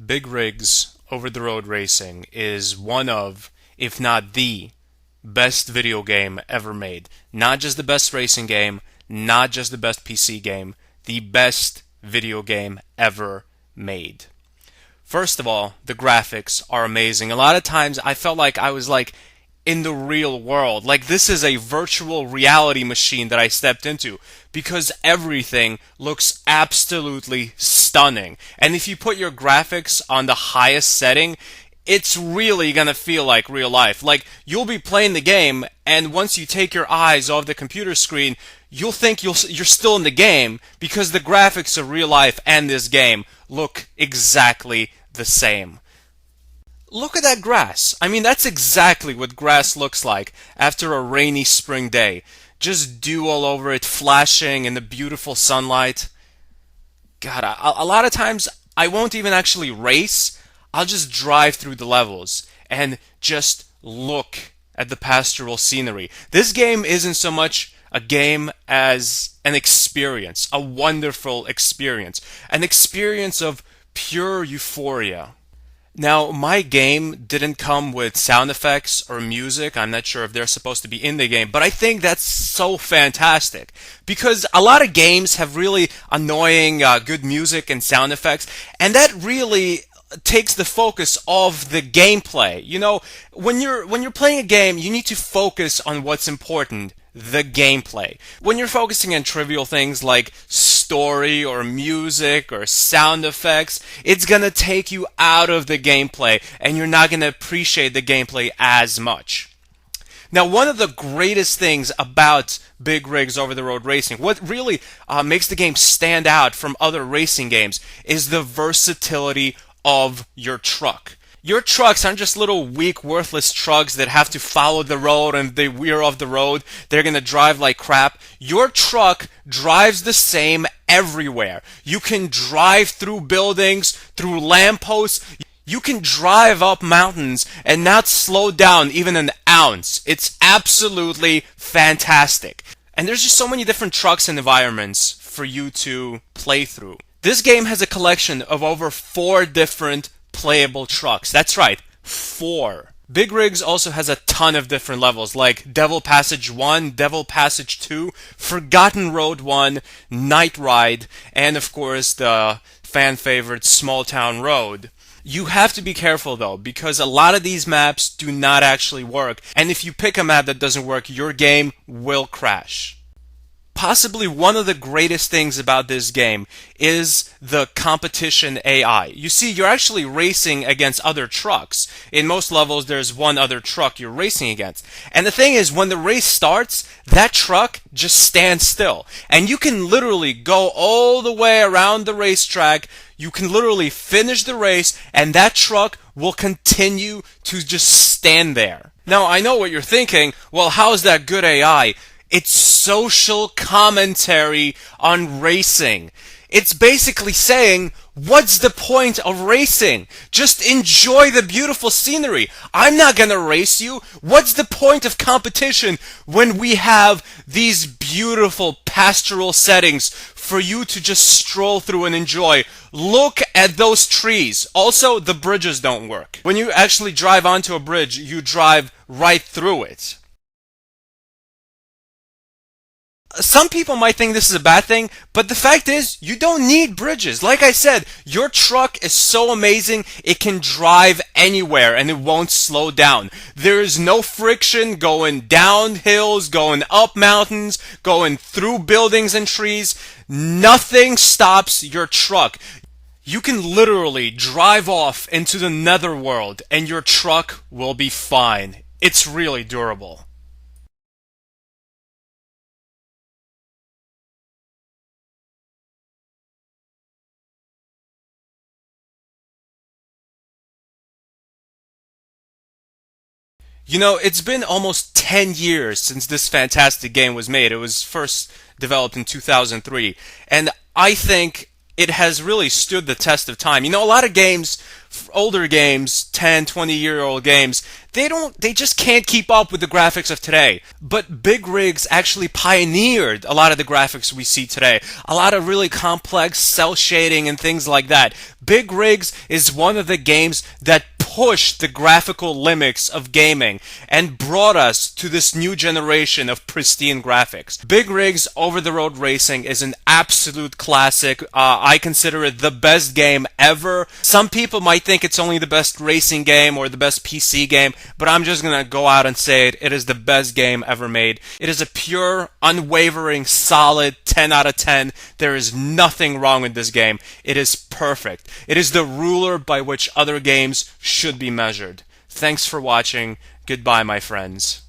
Big Rigs Over-the-Road Racing is one of, if not the, best video game ever made. Not just the best racing game, not just the best PC game, the best video game ever made. First of all, the graphics are amazing. A lot of times I felt like I was in the real world. Like this is a virtual reality machine that I stepped into because everything looks absolutely stunning. And if you put your graphics on the highest setting, it's really gonna feel like real life. Like you'll be playing the game and once you take your eyes off the computer screen, you'll think you're still in the game because the graphics of real life and this game look exactly the same. Look at that grass. I mean, that's exactly what grass looks like after a rainy spring day. Just dew all over it, flashing in the beautiful sunlight. God, a lot of times I won't even actually race. I'll just drive through the levels and just look at the pastoral scenery. This game isn't so much a game as an experience, a wonderful experience, an experience of pure euphoria. Now, my game didn't come with sound effects or music. I'm not sure if they're supposed to be in the game, but I think that's so fantastic because a lot of games have really annoying good music and sound effects, and that really takes the focus of the gameplay. You know, when you're playing a game, you need to focus on what's important, the gameplay. When you're focusing on trivial things like story or music or sound effects, it's gonna take you out of the gameplay and you're not gonna appreciate the gameplay as much. Now, one of the greatest things about Big Rigs Over-the-Road Racing, what really makes the game stand out from other racing games, is the versatility of your truck. Your trucks aren't just little weak, worthless trucks that have to follow the road and they veer off the road. They're going to drive like crap. Your truck drives the same everywhere. You can drive through buildings, through lampposts. You can drive up mountains and not slow down even an ounce. It's absolutely fantastic. And there's just so many different trucks and environments for you to play through. This game has a collection of over 4 different playable trucks. That's right, 4. Big Rigs also has a ton of different levels like Devil Passage 1, Devil Passage 2, Forgotten Road 1, Night Ride, and of course the fan favorite Small Town Road. You have to be careful though, because a lot of these maps do not actually work, and if you pick a map that doesn't work, your game will crash. Possibly one of the greatest things about this game is the competition AI. You see, you're actually racing against other trucks. In most levels, there's one other truck you're racing against. And the thing is, when the race starts, that truck just stands still. And you can literally go all the way around the racetrack. You can literally finish the race, and that truck will continue to just stand there. Now, I know what you're thinking. Well, how is that good AI? It's social commentary on racing. It's basically saying, what's the point of racing? Just enjoy the beautiful scenery. I'm not gonna race you. What's the point of competition when we have these beautiful pastoral settings for you to just stroll through and enjoy? Look at those trees. Also, the bridges don't work. When you actually drive onto a bridge, you drive right through it. Some people might think this is a bad thing, but the fact is, you don't need bridges. Like I said, your truck is so amazing, it can drive anywhere and it won't slow down. There is no friction going down hills, going up mountains, going through buildings and trees. Nothing stops your truck. You can literally drive off into the netherworld and your truck will be fine. It's really durable. You know, it's been almost 10 years since this fantastic game was made. It was first developed in 2003. And I think it has really stood the test of time. You know, a lot of games, older games, 10, 20-year-old games, they just can't keep up with the graphics of today. But Big Rigs actually pioneered a lot of the graphics we see today. A lot of really complex cell shading and things like that. Big Rigs is one of the games that pushed the graphical limits of gaming and brought us to this new generation of pristine graphics. Big Rigs Over the Road Racing is an absolute classic. I consider it the best game ever. Some people might think it's only the best racing game or the best PC game, but I'm just gonna go out and say it. It is the best game ever made. It is a pure, unwavering, solid 10 out of 10. There is nothing wrong with this game. It is perfect. It is the ruler by which other games should be measured. Thanks for watching. Goodbye, my friends.